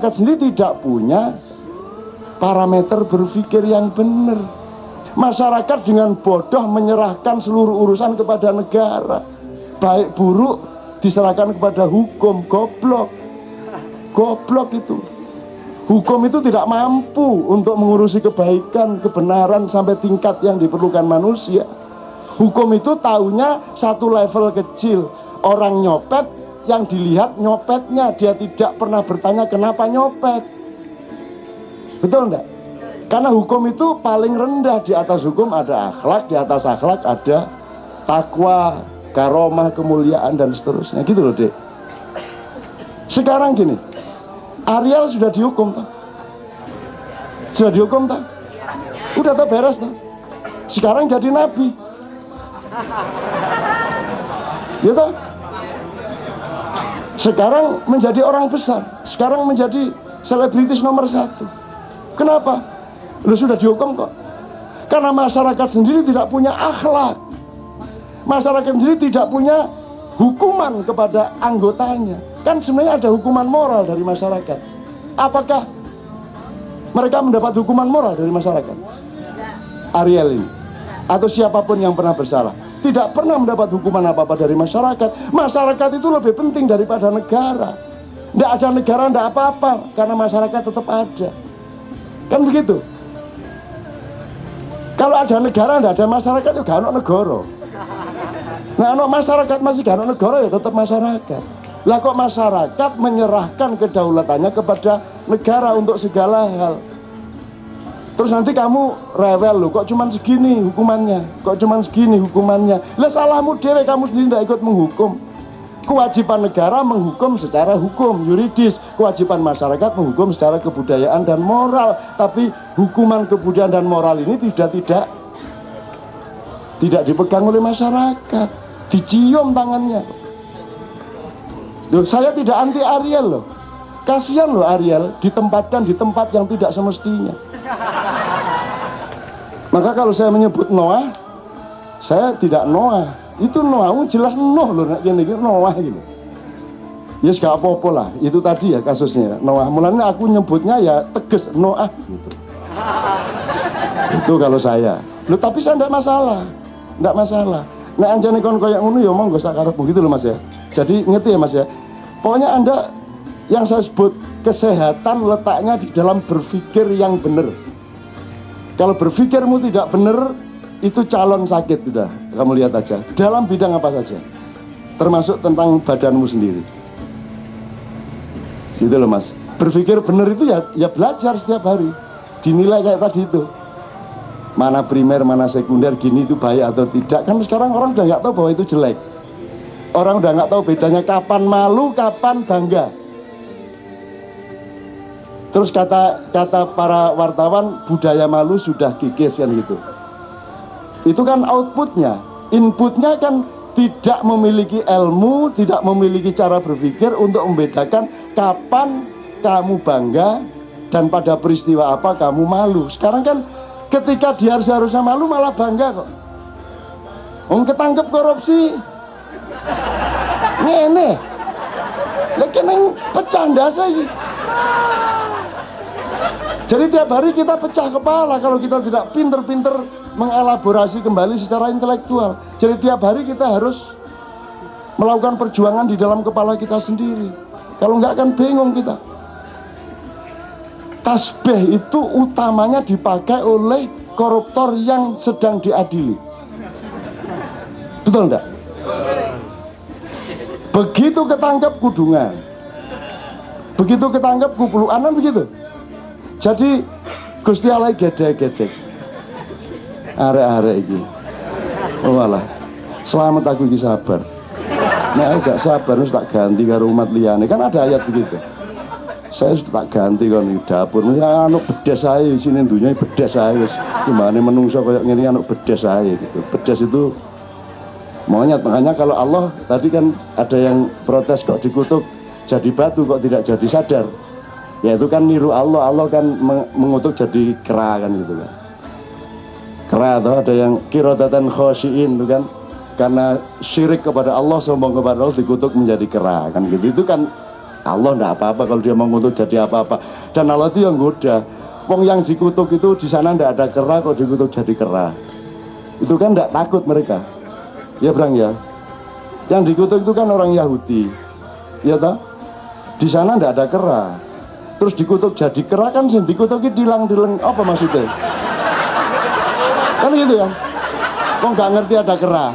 masyarakat sendiri tidak punya parameter berpikir yang benar. Masyarakat dengan bodoh menyerahkan seluruh urusan kepada negara, baik buruk diserahkan kepada hukum. Goblok itu. Hukum itu tidak mampu untuk mengurusi kebaikan, kebenaran sampai tingkat yang diperlukan manusia. Hukum itu taunya satu level kecil. Orang nyopet, yang dilihat nyopetnya, dia tidak pernah bertanya kenapa nyopet. Betul enggak? Karena hukum itu paling rendah. Di atas hukum ada akhlak, di atas akhlak ada takwa, karomah, kemuliaan, dan seterusnya. Gitu loh, Dek. Sekarang gini, Ariel sudah dihukum toh? Sudah dihukum toh? Udah toh, beres toh? Sekarang jadi nabi. Ya toh? Sekarang menjadi orang besar. Sekarang menjadi selebritis nomor 1. Kenapa? Lu sudah dihukum kok. Karena masyarakat sendiri tidak punya akhlak. Masyarakat sendiri tidak punya hukuman kepada anggotanya. Kan sebenarnya ada hukuman moral dari masyarakat. Apakah mereka mendapat hukuman moral dari masyarakat? Ariel ini atau siapapun yang pernah bersalah tidak pernah mendapat hukuman apa-apa dari masyarakat. Masyarakat itu lebih penting daripada negara. Tidak ada negara, tidak apa-apa, karena masyarakat tetap ada. Kan begitu. Kalau ada negara, tidak ada masyarakat, ya gak ada negara. Nah, kalau masyarakat masih gak ada negara, ya tetap masyarakat. Lah kok masyarakat menyerahkan kedaulatannya kepada negara untuk segala hal. Terus nanti kamu rewel loh, kok cuman segini hukumannya, kok cuman segini hukumannya. Lah salahmu dewe, kamu sendiri tidak ikut menghukum. Kewajiban negara menghukum secara hukum yuridis, kewajiban masyarakat menghukum secara kebudayaan dan moral. Tapi hukuman kebudayaan dan moral ini tidak dipegang oleh masyarakat, dicium tangannya. Loh, saya tidak anti Ariel loh. Kasihan loh Ariel ditempatkan di tempat yang tidak semestinya. Maka kalau saya menyebut Noah, saya tidak Noah. Itu Noah, jelas Noah loh, Noah gitu. Ya gak apa-apa lah, itu tadi ya kasusnya Noah. Mulanya aku nyebutnya ya tegas Noah gitu. Itu kalau saya. Loh, tapi saya tidak masalah. Tidak masalah. Nah anjane kon koyak ngono ya monggo sak karepmu gitu loh Mas ya. Jadi ngerti ya Mas ya. Pokoknya Anda yang saya sebut kesehatan letaknya di dalam berpikir yang benar. Kalau berpikirmu tidak benar, itu calon sakit sudah. Kamu lihat aja. Dalam bidang apa saja. Termasuk tentang badanmu sendiri. Gitu loh Mas. Berpikir benar itu ya belajar setiap hari. Dinilai kayak tadi itu. Mana primer, mana sekunder, gini itu baik atau tidak. Kan sekarang orang udah nggak tahu bahwa itu jelek. Orang udah nggak tahu bedanya kapan malu, kapan bangga. Terus kata para wartawan, budaya malu sudah kikis kan gitu. Itu kan outputnya. Inputnya kan tidak memiliki ilmu, tidak memiliki cara berpikir untuk membedakan kapan kamu bangga dan pada peristiwa apa kamu malu. Sekarang kan ketika dia seharusnya malu malah bangga kok. Ketangkep korupsi. Ngene. Lagi neng pecah ndasa iki. Jadi tiap hari kita pecah kepala kalau kita tidak pinter-pinter mengelaborasi kembali secara intelektual. Jadi tiap hari kita harus melakukan perjuangan di dalam kepala kita sendiri. Kalau enggak kan bingung kita. Tasbih itu utamanya dipakai oleh koruptor yang sedang diadili. Betul enggak? Begitu ketangkep kudungan, begitu ketangkep kupuluanan begitu. Jadi Gusti Allah gedek-gedek arek-arek iki. Oh alah, selamat aku iki sabar. Nek gak sabar wis tak ganti karo umat liyane. Kan ada ayat begitu. Saya sudah tak ganti kon di dapur. Ya anu bedes ae sini dunya bedes ae wis gimana menungso koyo ngene anu bedes ae gitu. Bedes itu monyet. Makanya kalau Allah tadi kan ada yang protes kok dikutuk jadi batu kok tidak jadi sadar. Ya itu kan niru Allah. Allah kan mengutuk jadi kera kan gitu kan. Kera atau ada yang kirodatan khosyiin itu kan karena syirik kepada Allah, sombong kepada Allah dikutuk menjadi kera kan gitu. Itu kan Allah ndak apa-apa kalau dia mau ngutuk jadi apa-apa. Dan Allah itu yang goda. Wong yang dikutuk itu di sana ndak ada kera, kok dikutuk jadi kera. Itu kan ndak takut mereka. Ya Brang ya. Yang dikutuk itu kan orang Yahudi. Ya toh? Di sana ndak ada kera. Terus dikutuk jadi kera kan sih dikutuk dilang-dilang apa maksudnya? Kan gitu kan? Kok nggak ngerti ada kera?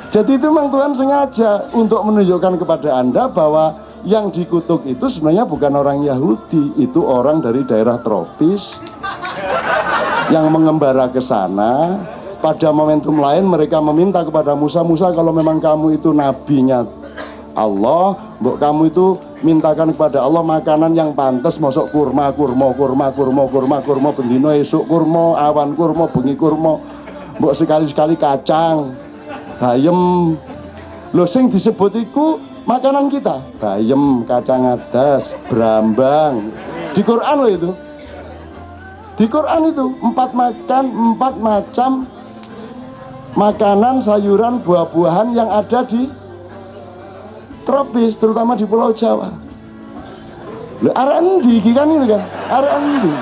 Jadi itu memang Tuhan sengaja untuk menunjukkan kepada Anda bahwa yang dikutuk itu sebenarnya bukan orang Yahudi, itu orang dari daerah tropis yang mengembara ke sana. Pada momentum lain mereka meminta kepada Musa, Musa kalau memang kamu itu nabinya Allah, mbok kamu itu mintakan kepada Allah makanan yang pantas, mosok kurma bendino esuk kurma, awan kurma, bengi kurma, mbok sekali-sekali kacang bayem. Lho sing disebut iku makanan kita, bayem, kacang adas, brambang. Di Quran loh itu. Di Quran itu 4 macam makanan, sayuran, buah-buahan yang ada di tropis, terutama di Pulau Jawa. Lho arek endi iki kan ini kan? Arek endi?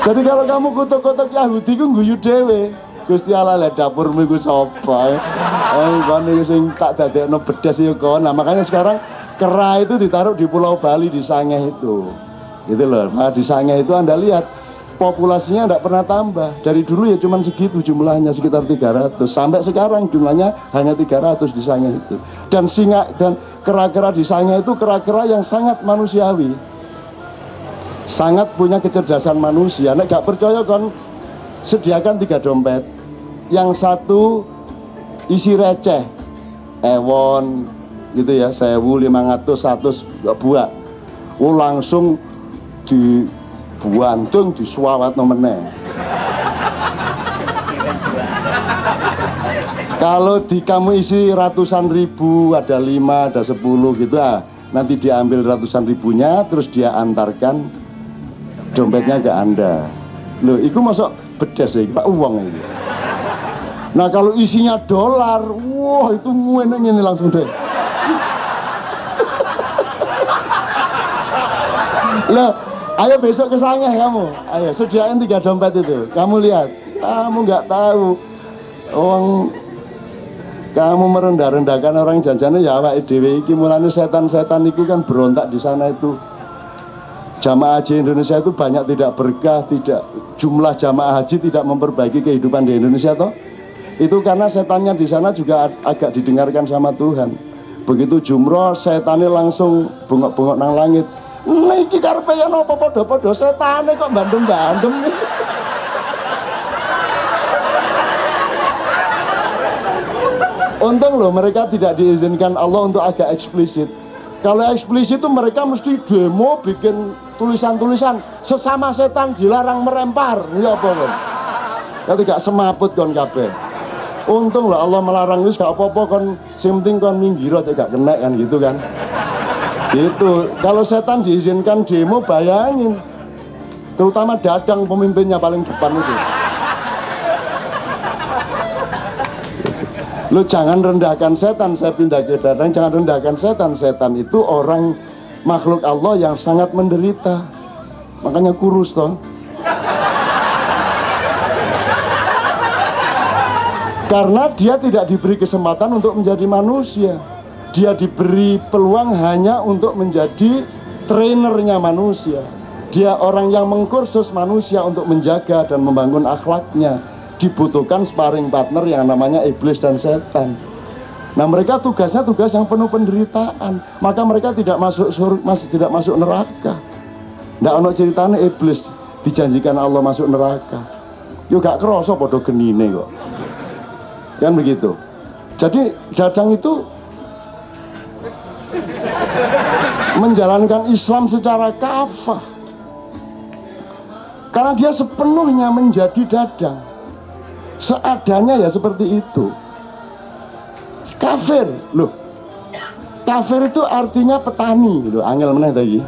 Jadi kalau kamu kutuk-kutuk Yahudi ku guyu dhewe. Gusti Allah le dapurmu iku sapa? Kon iki sing tak dadekno bedas ya kon. Nah, makanya sekarang kera itu ditaruh di Pulau Bali di Sangeh itu. Gitu loh. Nah, di Sangeh itu Anda lihat populasinya tidak pernah tambah. Dari dulu ya cuma segitu jumlahnya, sekitar 300. Sampai sekarang jumlahnya hanya 300 di Sangeh itu. Dan singa dan kera-kera di Sangeh itu kera-kera yang sangat manusiawi. Sangat punya kecerdasan manusia. Nek gak percaya kon sediakan 3 dompet. Yang satu isi receh, ewon gitu ya, 1.500, 100 buah. Langsung dibuantung, disuawat nomene. Kalau di kamu isi ratusan ribu, ada 5, ada 10 gitu ah. Nanti diambil ratusan ribunya, terus dia antarkan dompetnya ke Anda. Loh, itu masuk bedas ya, Pak, uang ini. Nah kalau isinya dolar, wah itu ngueneng ini langsung deh. Loh, ayo besok ke Sangeh kamu, ayo sediain 3 dompet itu. Kamu lihat, kamu nggak tahu, kamu merendah-rendahkan orang janjane ya awake dhewe iki. Mulane setan-setan itu kan berontak di sana itu. Jamaah haji Indonesia itu banyak tidak berkah, tidak jumlah jamaah haji tidak memperbaiki kehidupan di Indonesia toh. Itu karena setannya di sana juga agak didengarkan sama Tuhan. Begitu jumroh, setannya langsung bengok-bengok nang langit. Niki karepe yen apa padha-padha setane kok bandem-bandem. Untung loh mereka tidak diizinkan Allah untuk agak eksplisit. Kalau eksplisit itu mereka mesti demo bikin tulisan-tulisan sesama setan dilarang merempar. Ya apa kon? Kalau gak semaput kon kabeh. Untung loh Allah melarang wis gak apa-apa kon, sing penting kon minggir aja gak kena kan gitu kan. Gitu. Kalau setan diizinkan demo bayangin. Terutama Dadang pemimpinnya paling depan itu. Lu jangan rendahkan setan, saya pindah ke Dadang, jangan rendahkan setan. Setan itu orang makhluk Allah yang sangat menderita. Makanya kurus toh. Karena dia tidak diberi kesempatan untuk menjadi manusia. Dia diberi peluang hanya untuk menjadi trainernya manusia. Dia orang yang mengkursus manusia untuk menjaga dan membangun akhlaknya. Dibutuhkan sparring partner yang namanya iblis dan setan. Nah mereka tugasnya tugas yang penuh penderitaan. Maka mereka tidak masuk surga, tidak masuk neraka. Nggak ono ceritanya iblis dijanjikan Allah masuk neraka. Yo gak kerasa podo genine kok. Kan begitu. Jadi Dadang itu menjalankan Islam secara kafah. Karena dia sepenuhnya menjadi Dadang. Seadanya ya seperti itu. Kafir loh. Kafir itu artinya petani loh. Angel meneh tadi.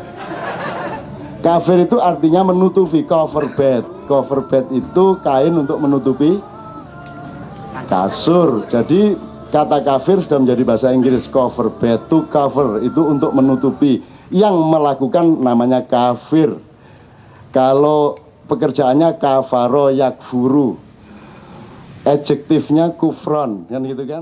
Kafir itu artinya menutupi, cover bed. Cover bed itu kain untuk menutupi kasur. Jadi Kata kafir sudah menjadi bahasa Inggris, cover, bed, to cover, itu untuk menutupi. Yang melakukan namanya kafir. Kalau pekerjaannya kafaro yakfuru, adjektifnya kufron, kan gitu kan.